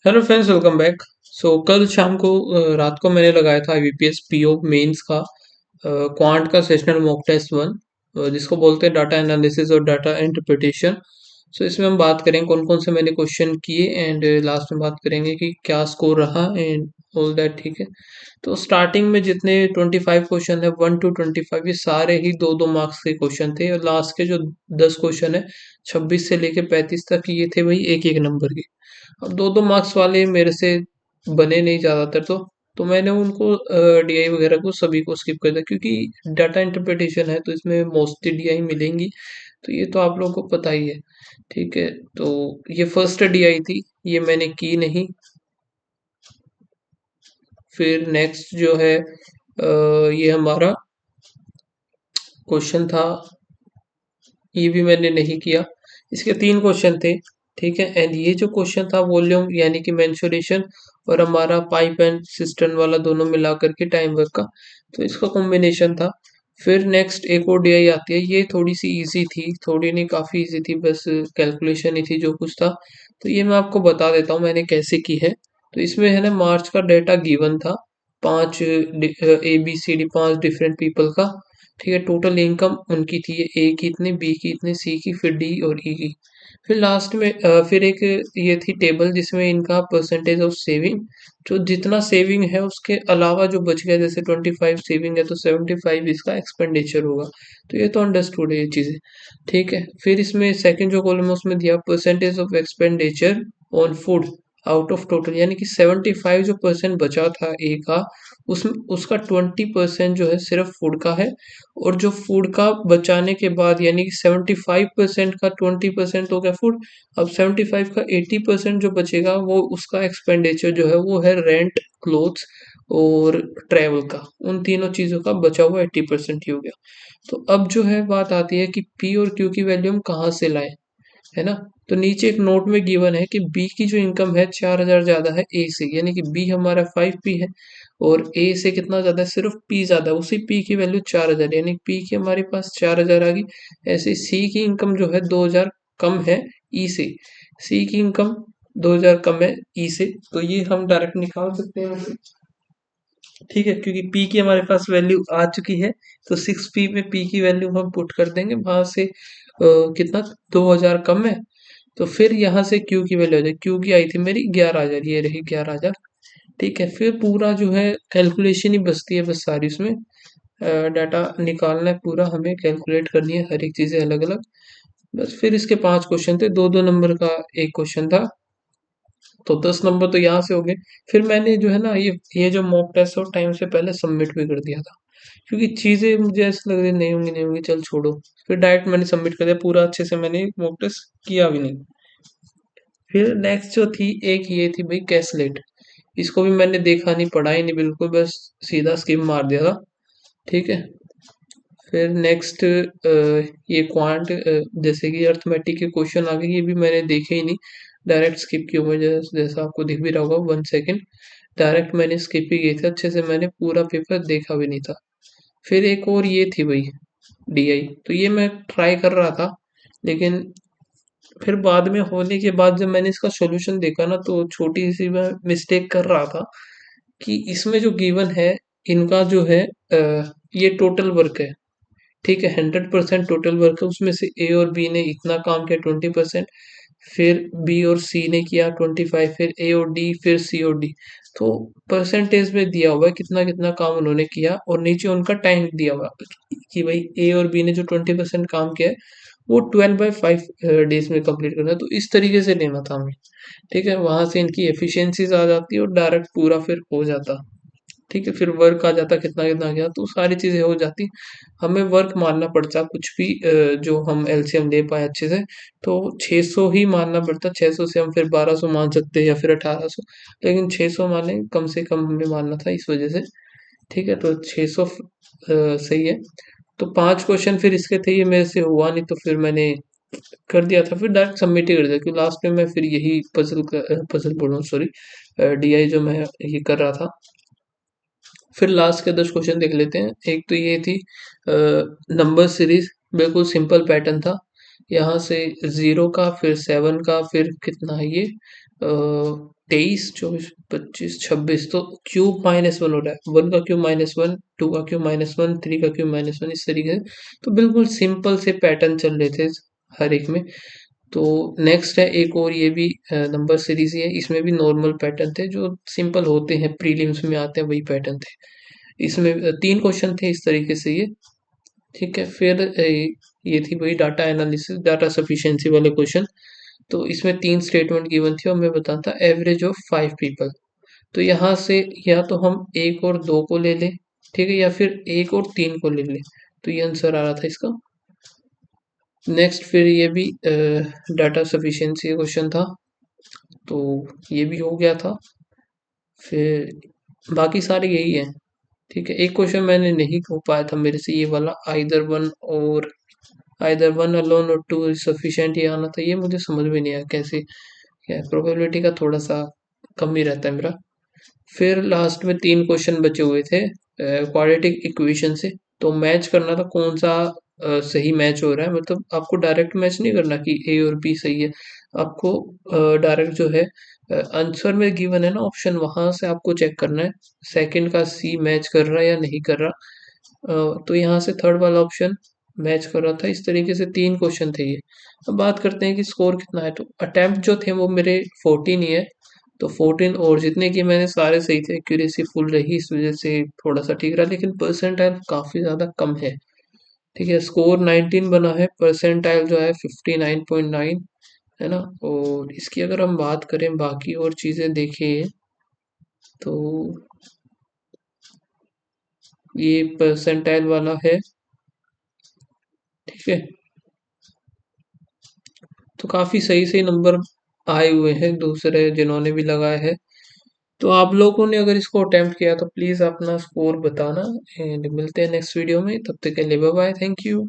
Hello friends, welcome back. कल शाम को रात को मैंने लगाया था आईबीपीएस पीओ मेंस का क्वांट का सेशनल मॉक टेस्ट वन, जिसको बोलते हैं डाटा एनालिसिस और डाटा इंटरप्रिटेशन। इसमें हम बात करेंगे कौन कौन से मैंने क्वेश्चन किए एंड लास्ट में बात करेंगे कि क्या स्कोर रहा एंड ऑल दैट। ठीक है, तो स्टार्टिंग में जितने 25 क्वेश्चन है 1 to 25, ये सारे ही 2-2 मार्क्स के क्वेश्चन थे और लास्ट के जो 10 क्वेश्चन है 26 से लेके 35 तक ये थे भाई एक एक नंबर के। अब 2-2 मार्क्स वाले मेरे से बने नहीं ज़्यादातर, तो मैंने उनको डीआई वगैरह को सभी को स्किप कर दिया, क्योंकि डाटा इंटरप्रिटेशन है तो इसमें मोस्टली डीआई मिलेंगी। तो ये तो आप लोगों को पता ही है। ठीक है, तो ये फर्स्ट डीआई थी, ये मैंने की नहीं। फिर नेक्स्ट जो है ये हमारा क्वेश्चन था, ये भी मैंने नहीं किया। इसके 3 क्वेश्चन थे। ठीक है, एंड ये जो क्वेश्चन था वॉल्यूम यानी कि मेंसुरेशन और हमारा पाइप एंड सिस्टम वाला दोनों मिला करके टाइम वर्क का, तो इसका कॉम्बिनेशन था। फिर नेक्स्ट एक और डीआई आती है, ये थोड़ी सी इजी थी, थोड़ी नहीं काफ़ी इजी थी, बस कैलकुलेशन ही थी जो कुछ था। तो ये मैं आपको बता देता हूँ मैंने कैसे की है। तो इसमें है ना, मार्च का डेटा गिवन था, 5 ABCD 5 डिफरेंट पीपल का। ठीक है, टोटल इनकम उनकी थी ए की इतनी, बी की इतनी, सी की, फिर डी और ई की। फिर लास्ट में फिर एक ये थी टेबल जिसमें इनका परसेंटेज ऑफ सेविंग, जो जितना सेविंग है उसके अलावा जो बच गया, जैसे 25 सेविंग है तो 75 इसका एक्सपेंडिचर होगा। तो ये तो अंडरस्टूड है ये चीज़ें। ठीक है, फिर इसमें सेकंड जो कॉलम है उसमें दिया percentage of expenditure on food out of total, यानी कि 75 जो परसेंट बचा था ए का, उसमें उसका 20% जो है सिर्फ फूड का है। और जो फूड का बचाने के बाद, यानी कि 75% का 20% हो गया फूड। अब 75 का 80% जो बचेगा वो उसका एक्सपेंडिचर जो है वो है रेंट, क्लोथ्स और ट्रैवल का। उन तीनों चीज़ों का बचा हुआ 80% ही हो गया। तो अब जो है बात आती है कि पी और क्यू की वैल्यू हम कहाँ से लाएं, है ना। तो नीचे एक नोट में गिवन है कि बी की जो इनकम है 4,000 ज्यादा है ए से, यानी कि बी हमारा 5P है और ए से कितना ज्यादा है, सिर्फ पी ज्यादा है। उसी पी की वैल्यू 4,000, यानी पी की हमारे पास 4,000 आ गई। ऐसे सी की इनकम जो है 2,000 कम है ई से, सी की इनकम 2,000 कम है ई से। तो ये हम डायरेक्ट निकाल सकते हैं। ठीक है, क्योंकि पी की हमारे पास वैल्यू आ चुकी है, तो 6P में पी की वैल्यू हम पुट कर देंगे वहां से। कितना, 2,000 कम है। तो फिर यहाँ से क्यू की वैल्यू आ जाए, क्यू की आई थी मेरी 11,000, ये रही 11,000। ठीक है, फिर पूरा जो है कैलकुलेशन ही बचती है बस सारी, उसमें डाटा निकालना है पूरा, हमें कैलकुलेट करनी है हर एक चीज़ें अलग अलग। बस फिर इसके 5 क्वेश्चन थे, 2-2 नंबर का एक क्वेश्चन था, तो 10 नंबर तो यहाँ से हो गए। फिर मैंने जो है ना, ये जो मॉक टेस्ट और टाइम से पहले सबमिट भी कर दिया था, क्योंकि चीज़ें मुझे ऐसे लग रही नहीं होंगी नहीं होंगी, चल छोड़ो। फिर डायरेक्ट मैंने सबमिट कर दिया पूरा, अच्छे से मैंने मॉक टेस्ट किया भी नहीं। फिर नेक्स्ट जो थी, एक ये थी भाई कैसलेट। इसको भी मैंने देखा नहीं, पढ़ा ही नहीं बिल्कुल, बस सीधा स्किप मार दिया था। ठीक है, फिर नेक्स्ट ये क्वांट, जैसे कि अर्थमेटिक के क्वेश्चन आ गए, ये भी मैंने देखे ही नहीं, डायरेक्ट स्किप किया हुआ है। जैसा आपको दिख भी रहा होगा 1 सेकेंड, डायरेक्ट मैंने स्किप ही किए थे, अच्छे से मैंने पूरा पेपर देखा भी नहीं था। फिर एक और ये थी भाई डीआई, तो ये मैं ट्राई कर रहा था, लेकिन फिर बाद में होने के बाद जब मैंने इसका सॉल्यूशन देखा ना, तो छोटी सी मैं मिस्टेक कर रहा था कि इसमें जो गिवन है इनका जो है ये टोटल वर्क है। ठीक है, 100% टोटल वर्क है, उसमें से ए और बी ने इतना काम किया 20%, फिर बी और सी ने किया 25, फिर ए और डी, फिर सी और डी। तो परसेंटेज में दिया हुआ है कितना कितना काम उन्होंने किया, और नीचे उनका टाइम दिया हुआ है कि भाई ए और बी ने जो 20% काम किया है वो 12/5 डेज में कंप्लीट करना है। तो इस तरीके से लेना था हमें। ठीक है, वहां से इनकी एफिशिएंसीज आ जाती है और डायरेक्ट पूरा फिर हो जाता। ठीक है, फिर वर्क आ जाता कितना कितना गया, तो सारी चीजें हो जाती। हमें वर्क मानना पड़ता कुछ भी, जो हम एलसीएम ले पाए अच्छे से, तो 600 ही मानना पड़ता। 600 से हम फिर 1200 मान सकते हैं या फिर 1800, लेकिन 600 माने कम से कम हमें मानना था इस वजह से। ठीक है, तो 600 सही है। तो 5 क्वेश्चन फिर इसके थे, ये मेरे से हुआ नहीं, तो फिर मैंने कर दिया था, फिर डायरेक्ट सबमिट ही कर दिया, क्योंकि लास्ट में मैं फिर यही पजल बोल रहा हूँ, सॉरी, डीआई जो मैं ये कर रहा था। फिर लास्ट के 10 क्वेश्चन देख लेते हैं। एक तो ये थी नंबर सीरीज, बिल्कुल सिंपल पैटर्न था। यहाँ से 0 का, फिर 7 का, फिर कितना है ये 23, 24, 25, 26, तो क्यूब -1 हो रहा है। 1 का क्यूब -1, 2 का क्यूब -1, 3 का क्यूब -1, इस तरीके से। तो बिल्कुल सिंपल से पैटर्न चल रहे थे हर एक में। तो नेक्स्ट है एक और, ये भी नंबर सीरीज ही है। इसमें भी नॉर्मल पैटर्न थे जो सिंपल होते हैं, प्रीलिम्स में आते हैं वही पैटर्न थे। इसमें 3 क्वेश्चन थे इस तरीके से ये। ठीक है, फिर ये थी वही डाटा एनालिसिस, डाटा सफिशिएंसी वाले क्वेश्चन। तो इसमें 3 स्टेटमेंट गिवन थी और मैं बताता एवरेज ऑफ 5 पीपल। तो यहाँ से या तो हम 1 और 2 को ले लें, ठीक है, या फिर 1 और 3 को ले लें। तो ये आंसर आ रहा था इसका। नेक्स्ट फिर ये भी डाटा सफिशिएंसी क्वेश्चन था, तो ये भी हो गया था। फिर बाकी सारे यही है। ठीक है, एक क्वेश्चन मैंने नहीं हो पाया था मेरे से, ये वाला आइदर वन अलोन और टू इज सफिशिएंट, ये आना था। ये मुझे समझ में नहीं आया कैसे, क्या है, प्रोबेबिलिटी का थोड़ा सा कम ही रहता है मेरा। फिर लास्ट में 3 क्वेश्चन बचे हुए थे क्वाड्रेटिक इक्वेशन से। तो मैच करना था कौन सा सही मैच हो रहा है, मतलब आपको डायरेक्ट मैच नहीं करना कि ए और बी सही है। आपको डायरेक्ट जो है आंसर में गिवन है ना ऑप्शन, वहां से आपको चेक करना है सेकंड का सी मैच कर रहा है या नहीं कर रहा। तो यहाँ से थर्ड वाला ऑप्शन मैच कर रहा था। इस तरीके से 3 क्वेश्चन थे ये। अब बात करते हैं कि स्कोर कितना है। तो अटेम्प्ट जो थे वो मेरे 14 ही है। तो 14, और जितने कि मैंने सारे सही थे, एक्यूरेसी फुल रही, इस वजह से थोड़ा सा ठीक रहा, लेकिन परसेंटाइल काफी ज्यादा कम है। ठीक है, स्कोर 19 बना है, परसेंटाइल जो है 59.9 है ना। और इसकी अगर हम बात करें, बाकी और चीजें देखें, तो ये परसेंटाइल वाला है। ठीक है, तो काफी सही सही नंबर आए हुए हैं दूसरे जिन्होंने भी लगाए हैं। तो आप लोगों ने अगर इसको अटेम्प्ट किया तो प्लीज अपना स्कोर बताना, एंड मिलते हैं नेक्स्ट वीडियो में। तब तक के लिए बाय बाय, थैंक यू।